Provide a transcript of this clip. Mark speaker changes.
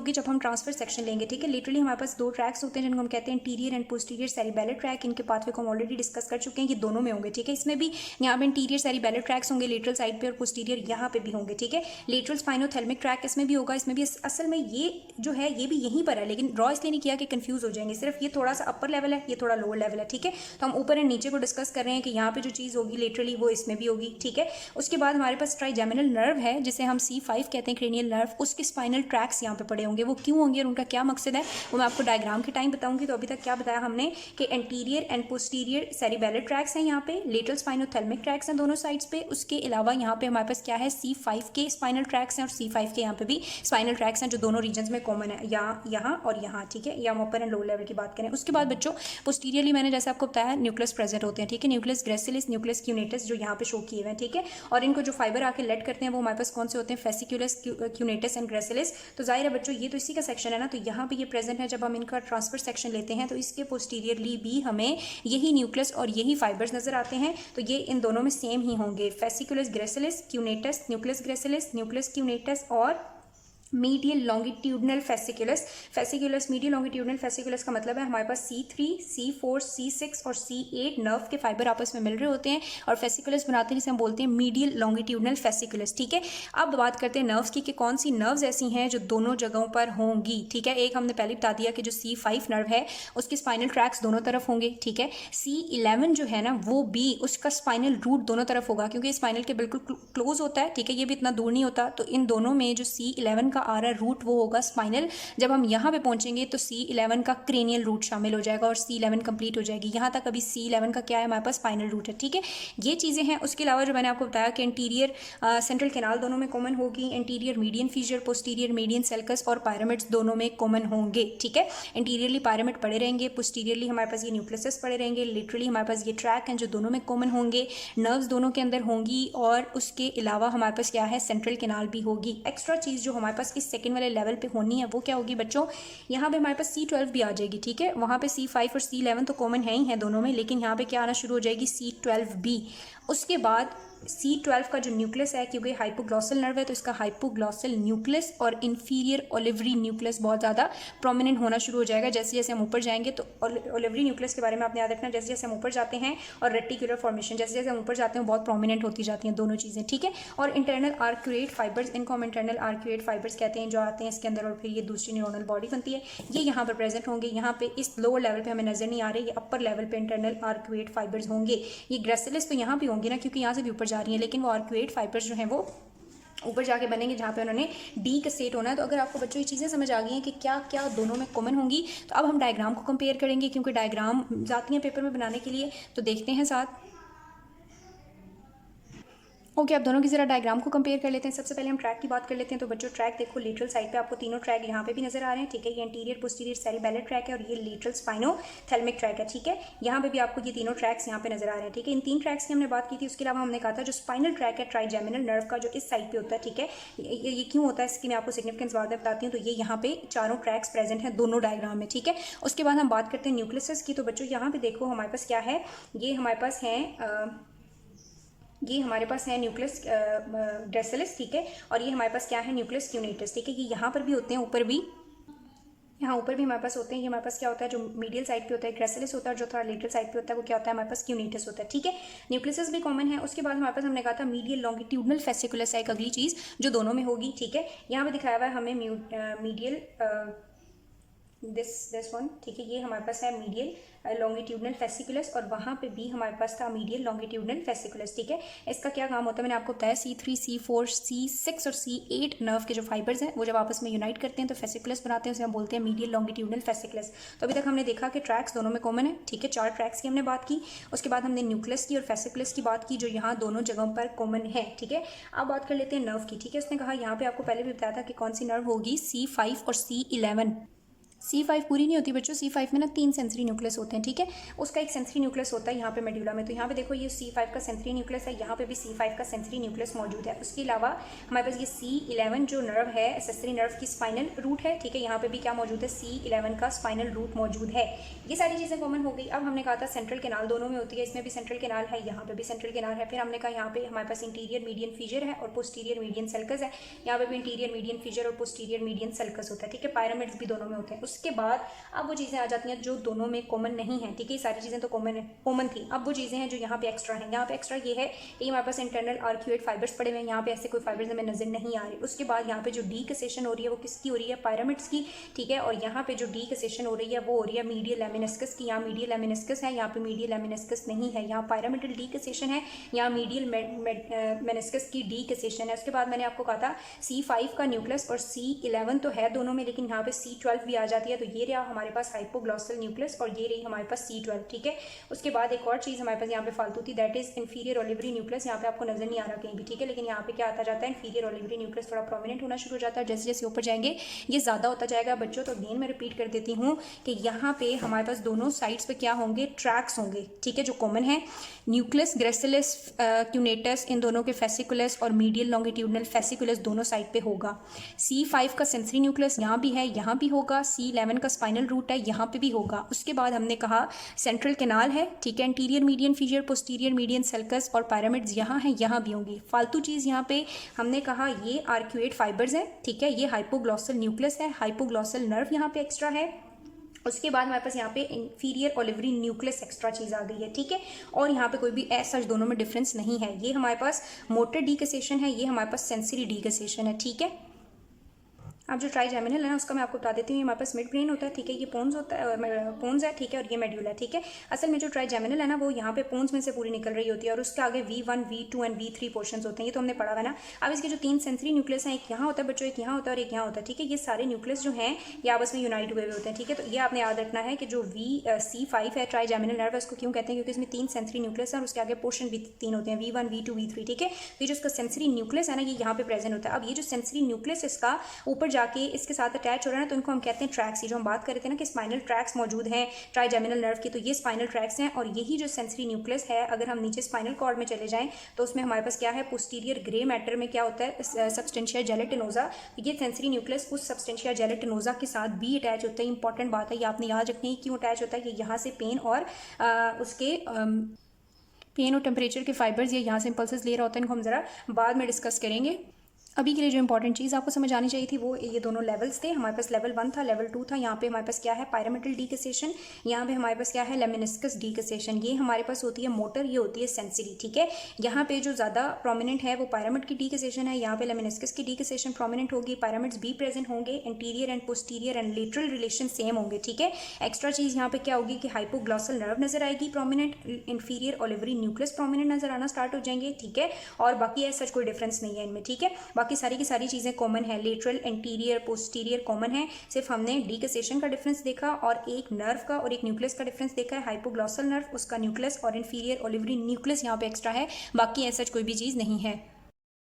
Speaker 1: होगी जब हम ट्रांसफर सेक्शन लेंगे, ठीक है। लिटरली हमारे पास दो ट्रैक्स होते हैं जिनको हम कहते हैं interior and posterior cerebellar track. इनके पाथवे को हम ऑलरेडी डिस्कस कर चुके हैं, ये दोनों में होंगे, ठीक है। इसमें भी यहाँ पे इंटीरियर सेरिबेलर ट्रैक्स होंगे लेटरल साइड पे और पोस्टीरियर यहाँ पे भी होंगे, ठीक है। लेटरल स्पाइनोथेल्मिक ट्रैक इसमें भी होगा, इसमें भी असल में ये जो है ये भी यहीं पर है, लेकिन ड्रॉ इसलिए नहीं किया कि कंफ्यूज हो जाएंगे, सिर्फ ये थोड़ा सा अपर लेवल है, ये थोड़ा लोअर लेवल है, ठीक है। तो हम ऊपर एंड नीचे को डिस्कस कर रहे हैं कि यहाँ पे जो चीज़ होगी लेटरली वो इसमें भी होगी, ठीक है। उसके बाद हमारे पास ट्राइजेमिनल नर्व है जिसे हम C5 कहते हैं, क्रेनियल नर्व, उसके स्पाइनल ट्रैक्स यहाँ पे पड़े होंगे। वो क्यों होंगे और उनका क्या मकसद है वो मैं आपको डायग्राम के टाइम बताऊंगी। तो अभी तक क्या बताया हमने कि anterior and posterior cerebellar tracks हैं यहाँ पे, लेटरल स्पाइनोथेल्मिक ट्रैक्स हैं दोनों साइड्स पे। उसके अलावा यहाँ पे हमारे पास क्या है, C5 के स्पाइनल ट्रैक्स हैं और C5 के यहाँ पे भी स्पाइनल ट्रैक्स हैं जो दोनों रीजन में कॉमन है, यहाँ और यहाँ, ठीक है। या हम अपर एंड लोअर लेवल की बात करें। उसके बाद बच्चों पोस्टीरियरली मैंने जैसे आपको बताया न्यूक्लियस प्रेजेंट होते हैं, ठीक है। न्यूक्लियस ग्रेसिलिस, न्यूक्लियस क्यूनेटस जो यहाँ पे शो किए हुए हैं, ठीक है। और इनको जो फाइबर आके लेट करते हैं वो हमारे पास कौन से होते हैं, फेसिकुलस, क्यूनेटस एंड ग्रेसिलिस। तो जाहिर है बच्चों ये तो इसी का सेक्शन है ना, तो यहाँ पे ये प्रेजेंट है। जब हम इनका ट्रांसफर सेक्शन लेते हैं तो इसके पोस्टीरियरली भी हमें यही न्यूक्लियस और यही फाइबर्स नजर आते हैं। तो ये इन दोनों में सेम ही होंगे, fasciculus gracilis, cuneatus, nucleus gracilis, nucleus cuneatus और medial longitudinal fasciculus. Fasciculus, medial longitudinal fasciculus का मतलब है हमारे पास C3, C4, C6 और C8 नर्व के फाइबर आपस में मिल रहे होते हैं और फेसिकुलस बनाते हैं जिसे हम बोलते हैं मीडियल लॉन्गिट्यूडनल फेसिकुलस, ठीक है। अब बात करते हैं नर्व्स की कि कौन सी नर्व्स ऐसी हैं जो दोनों जगहों पर होंगी, ठीक है। एक हमने पहले बता दिया कि जो C5 नर्व है उसके स्पाइनल ट्रैक्स दोनों तरफ होंगे, ठीक है। C11 जो है ना वो भी उसका स्पाइनल रूट दोनों तरफ होगा क्योंकि स्पाइनल के बिल्कुल क्लोज होता है, ठीक है। ये भी इतना दूर नहीं होता। तो इन दोनों में जो C11 आ रहा रूट वो होगा स्पाइनल। जब हम यहाँ पे पहुंचेंगे तो C11 का क्रेनियल रूट शामिल हो जाएगा और C11 कंप्लीट हो जाएगी। यहाँ तक अभी C11 का क्या है, हमारे पास स्पाइनल रूट है, ठीक है। ये चीज़ें हैं। उसके अलावा जो मैंने आपको बताया कि इंटीरियर सेंट्रल कैनाल दोनों में कॉमन होगी, interior median feature, posterior median Seleucus और पायरामिड्स दोनों में कॉमन होंगे, ठीक है। इंटीरियरली पायरामिड पड़े रहेंगे, पोस्टीरियरली हमारे पास ये न्यूक्लियस पड़े रहेंगे, लिटरली हमारे पास ये ट्रैक हैं जो दोनों में कॉमन होंगे, नर्व्स दोनों के अंदर होंगी और उसके अलावा हमारे पास क्या है, सेंट्रल कैनाल भी होगी। एक्स्ट्रा चीज़ जो हमारे पास इस सेकंड वाले लेवल पे होनी है वो क्या होगी बच्चों, यहाँ पे हमारे पास C12 भी आ जाएगी, ठीक है। वहाँ पे C5 और C11 तो कॉमन है ही है दोनों में, लेकिन यहाँ पे क्या आना शुरू हो जाएगी, C12B। उसके बाद C12 का जो न्यूक्लियस है, क्योंकि हाइपोग्लॉसल नर्व है तो इसका हाइपोग्लॉसल न्यूक्लियस और इंफीरियर ओलिवरी न्यूक्लियस बहुत ज़्यादा प्रोमिनेंट होना शुरू हो जाएगा जैसे जैसे हम ऊपर जाएंगे। तो ओलिवरी न्यूक्लियस के बारे में आपने याद रखना, जैसे जैसे हम ऊपर जाते हैं, और रेटिकुलर फॉर्मेशन जैसे जैसे हम ऊपर जाते हैं बहुत प्रोमिनेंट होती जाती हैं दोनों चीज़ें, ठीक है। और इंटरनल आर्क्यूएट फाइबर्स, इनको हम इंटरनल आर्क्यूएट फाइबर्स कहते हैं, जो आते हैं इसके अंदर और फिर ये दूसरी न्यूरोनल बॉडी बनती है, ये यहाँ पर प्रेजेंट होंगे। यहाँ पे इस लोअर लेवल पे हमें नजर नहीं आ रहे, ये अपर लेवल पे इंटरनल आर्क्यूएट फाइबर्स होंगे। ये ग्रेसिलिस तो यहाँ भी होंगे ना क्योंकि यहाँ से भी ऊपर जा रही है, लेकिन वो आर्क्यूएट फाइबर्स जो हैं वो ऊपर जाके बनेंगे जहाँ पे उन्होंने डी का सेट होना है। तो अगर आपको बच्चों ये चीज़ें समझ आ गई हैं कि क्या क्या दोनों में कॉमन होंगी, तो अब हम डायग्राम को कंपेयर करेंगे क्योंकि डायग्राम जाती हैं पेपर में बनाने के लिए। तो देखते हैं साथ। ओके, अब दोनों की जरा डायग्राम को कंपेयर कर लेते हैं। सबसे पहले हम ट्रैक की बात कर लेते हैं। तो बच्चों ट्रैक देखो, लेटरल साइड पे आपको तीनों ट्रैक यहाँ पे भी नजर आ रहे हैं, ठीक है। ये इंटीरियर पोस्टीरियर सेरिबेलर ट्रैक है और ये लेटरल स्पाइनोथेल्मिक ट्रैक है, ठीक है। यहाँ पे भी आपको ये तीनों ट्रैक्स यहाँ पे नजर आ रहे हैं, ठीक है। इन तीन ट्रैक्स की हमने बात की थी। उसके अलावा हमने कहा था जो स्पाइनल ट्रैक है ट्राइजेमिनल नर्व का, जो इस साइड पे होता है, ठीक है। ये क्यों होता है इसकी मैं आपको सिग्निफिकेंस बाद में बताती हूँ। तो ये यहाँ पे चारों ट्रैक्स प्रेजेंट हैं दोनों डायग्राम में, ठीक है। उसके बाद हम बात करते हैं न्यूक्लियस की। तो बच्चों यहाँ पे देखो हमारे पास क्या है, ये हमारे पास है न्यूक्लियस ग्रेसिलिस, ठीक है। और ये हमारे पास क्या है, न्यूक्लियस क्यूनेटस, ठीक है। ये यहाँ पर भी होते हैं, ऊपर भी, यहाँ ऊपर भी हमारे पास होते हैं। ये हमारे पास क्या होता है, जो मीडियल साइड पे होता है ग्रेसिलिस होता है, और जो थोड़ा लेटरल साइड पे होता है वो क्या होता है, हमारे पास क्यूनेटस होता है, ठीक है। न्यूक्लियस भी कॉमन है। उसके बाद हमारे पास हमने कहा था मीडियल लॉन्गिट्यूडनल फेसिकुलस है एक अगली चीज़ जो दोनों में होगी, ठीक है। यहाँ पे दिखाया हुआ है हमें मीडियल दिस वन, ठीक है। ये हमारे पास है मीडियल लॉन्गिट्यूडनल फेसिकुलस और वहाँ पे भी हमारे पास था मीडियल लॉन्गिट्यूडनल फेसिकुलस, ठीक है। इसका क्या काम होता है मैंने आपको बताया, C3, C4, C6 और C8 नर्व के जो फाइबर्स हैं वो जब आपस में यूनाइट करते हैं तो फेसिकुलस बनाते हैं, उसे हम बोलते हैं मीडियल लॉन्गिट्यूडनल फेसिकुलस। तो अभी तक हमने देखा कि ट्रैक्स दोनों में कॉमन है, ठीक है। 4 ट्रैक्स की हमने बात की। उसके बाद हमने न्यूक्लियस की और फेसिकुलस की बात की जो यहाँ दोनों जगहों पर कॉमन है, ठीक है। अब बात कर लेते हैं नर्व की, ठीक है। उसने कहा यहाँ पे आपको पहले भी बताया था कि कौन सी नर्व होगी, C5 और C11, C5 पूरी नहीं होती बच्चों, C5 में ना 3 सेंसरी न्यूक्लियस होते हैं, ठीक है। उसका एक सेंसरी न्यूक्लियस होता है यहाँ पे मेड्यूला में, तो यहाँ पे देखो ये C5 का सेंसरी न्यूक्लियस है, यहाँ पे भी C5 का सेंसरी न्यूक्लियस मौजूद है। उसके अलावा हमारे पास ये C11 जो नर्व है, एक्सेसरी नर्व की स्पाइनल रूट है, ठीक है। यहाँ पे भी क्या मौजूद है, C11 का स्पाइनल रूट मौजूद है। ये सारी चीज़ें कॉमन हो गई। अब हमने कहा था सेंट्रल कैनाल दोनों में होती है, इसमें भी सेंट्रल कैनाल है, यहाँ पे भी सेंट्रल कैनाल है। फिर हमने कहा यहाँ पे हमारे पास इंटीरियर मीडियन फीजर है और पोस्टीरियर मीडियन सल्कस है, यहाँ पे भी इंटीरियर मीडियन फीजर और पोस्टीरियर मीडियन सल्कस होता है, ठीक है। पायरामिड्स भी दोनों में होते हैं। उसके बाद अब वो चीज़ें आ जाती हैं जो दोनों में कॉमन नहीं है, ठीक है। ये सारी चीज़ें तो कॉमन थी। अब वो चीज़ें हैं जो यहाँ पे एक्स्ट्रा हैं। यहाँ पे एक्स्ट्रा ये है कि हमारे पास इंटरनल आर्क्यूएट फाइबर्स पड़े हुए हैं, यहाँ पे ऐसे कोई फाइबर्स हमें नजर नहीं आ रही। उसके बाद यहाँ पे जो डीकसेशन हो रही है वो किसकी हो रही है, पायरामिड्स की, ठीक है। और यहाँ पे जो डीकसेशन हो रही है वो हो रही है मीडियल लेमिनिस्कस की। यहाँ मीडियल लेमिनिस्कस है, यहाँ पे मीडियल लेमिनिस्कस नहीं है, यहाँ पायरामिडल डीकसेशन है, यहाँ मीडियल मेनिस्कस की डीकसेशन है। उसके बाद मैंने आपको कहा था C5 का न्यूक्लियस और C11 तो है दोनों में, लेकिन यहाँ पे C12 भी आ जाती है। तो ये रहा हमारे पास हाइपोग्लॉसल न्यूक्लियस और ये रही हमारे पास C12, ठीक है। उसके बाद एक और चीज़ हमारे पास यहाँ पे फालतू थी, that is inferior olivary nucleus. यहाँ पे आपको नजर नहीं आ रहा कहीं भी, ठीक है, लेकिन यहाँ पे क्या आता जाता है, इंफीरियर ओलिवरी न्यूक्लियस थोड़ा प्रोमिनेंट होना शुरू हो जाता है। जैसे जैसे ऊपर जाएंगे ये ज़्यादा होता जाएगा बच्चों। तो अगेन मैं रिपीट कर देती हूँ कि यहाँ पे हमारे पास दोनों साइड्स पे क्या होंगे, ट्रैक्स होंगे, ठीक है, जो कॉमन है। न्यूक्लियस ग्रेसिलस क्यूनेटस इन दोनों के फेसिकुलस और मीडियल लॉन्गिट्यूडनल फेसिकुलस दोनों साइड पे होगा। C5 का सेंसरी न्यूक्लियस यहाँ भी है, यहाँ भी होगा। C11 का स्पाइनल रूट है, यहाँ पे भी होगा। उसके बाद हमने कहा सेंट्रल कैनाल है, ठीक है। Anterior median fissure, posterior median sulcus और पायरामिड्स यहाँ है, यहाँ भी होंगी। फालतू चीज़ यहाँ पे हमने कहा ये आर्क्यूएट फाइबर्स है, ठीक है। ये हाइपोग्लॉसल न्यूक्लियस है, हाइपोग्लॉसल नर्व यहाँ पे एक्स्ट्रा है। उसके बाद हमारे पास यहाँ पे इंफीरियर ओलिवरी न्यूक्लियस एक्स्ट्रा चीज़ आ गई है, ठीक है। और यहाँ पे कोई भी ऐसा दोनों में डिफरेंस नहीं है। ये हमारे पास मोटर डीकसेशन है, ये हमारे पास सेंसरी डीकसेशन है, ठीक है। अब जो ट्राइजेमिनल है ना उसका मैं आपको बता देती हूँ। हमारे पास मिड ब्रेन होता है, ठीक है, ये पोन्स होता है, पोन्स है, ठीक है, और ये मेड्यूला है, ठीक है। असल में जो ट्राइजेमिनल है ना वो यहाँ पे पोन्स में से पूरी निकल रही होती है और उसके आगे V1, V2 and V3 portions होते हैं, ये तो हमने पढ़ा हुआ ना। अब इसके जो 3 सेंसरी न्यूक्लियस हैं, एक यहाँ होता है बच्चों, एक यहाँ होता है और एक यहाँ होता है, ठीक है। ये सारे न्यूक्लियस जो हैं ये आपस में यूनाइट हुए होते हैं, ठीक है। तो ये आपने याद रखना है कि जो C5 है ट्राइजेमिनल नर्व, उसको क्यों कहते हैं, क्योंकि इसमें 3 सेंसरी न्यूक्लियस है और उसके आगे पोर्शन भी 3 होते हैं, V1, V2, V3, ठीक है। तो ये जो उसका सेंसरी न्यूक्लियस है ना ये यहाँ पे प्रेजेंट होता है। अब ये जो सेंसरी न्यूक्लियस इसका ऊपर जाके इसके साथ अटैच हो रहा है ना, तो इनको हम कहते हैं ट्रैक्स। ये जो हम बात कर रहे थे ना कि स्पाइनल ट्रैक्स मौजूद हैं ट्राइजेमिनल नर्व की, तो ये स्पाइनल ट्रैक्स हैं। और यही जो सेंसरी न्यूक्लियस है, अगर हम नीचे स्पाइनल कॉर्ड में चले जाएं तो उसमें हमारे पास क्या है, पोस्टीरियर ग्रे मैटर में क्या होता है, सब्सटेंशिया जेलेटिनोजा। ये सेंसरी न्यूक्लियस उस सब्सटेंशिया जेलेटिनोजा के साथ भी अटैच होता है। इंपॉर्टेंट बात है, ये आपने याद रखनी है क्यों अटैच होता है, कि यहाँ से पेन और उसके पेन और टेम्परेचर के फाइबर्स ये यहाँ से इंपल्सेस ले रहा होता है। इनको हम ज़रा बाद में डिस्कस करेंगे। अभी के लिए जो इंपॉर्टेंट चीज़ आपको समझ आनी चाहिए थी वो ये दोनों लेवल्स थे। हमारे पास लेवल 1 था, लेवल 2 था। यहाँ पे हमारे पास क्या है, पायरामिडल डीकसेशन, यहाँ पे हमारे पास क्या है, लेमिनिस्कस डीकसेशन। ये हमारे पास होती है मोटर, ये होती है सेंसरी, ठीक है। यहाँ पे जो ज़्यादा प्रोमिनेंट है वो पायरामिड की डीकसेशन है, यहाँ पे लेमिनिस्कस की डीकसेशन प्रोमिनेंट होगी। पायरामिड्स भी प्रेजेंट होंगे, interior and posterior and lateral relation same होंगे, ठीक है। एक्स्ट्रा चीज़ यहाँ पे क्या होगी कि हाइपोग्लॉसल नर्व नजर आएगी prominent, inferior olivary nucleus prominent नजर आना स्टार्ट हो जाएंगे, ठीक है। और बाकी ऐसा कोई डिफरेंस नहीं है इनमें, ठीक है। बाकी सारी की सारी चीज़ें कॉमन है, लेटरल, इंटीरियर, पोस्टीरियर कॉमन है। सिर्फ हमने डीकसेशन का डिफरेंस देखा और एक नर्व का और एक न्यूक्लियस का डिफरेंस देखा है। हाइपोग्लॉसल नर्व उसका न्यूक्लियस और इंफीरियर ओलिवरी न्यूक्लियस यहाँ पे एक्स्ट्रा है, बाकी ऐसा कोई भी चीज़ नहीं है।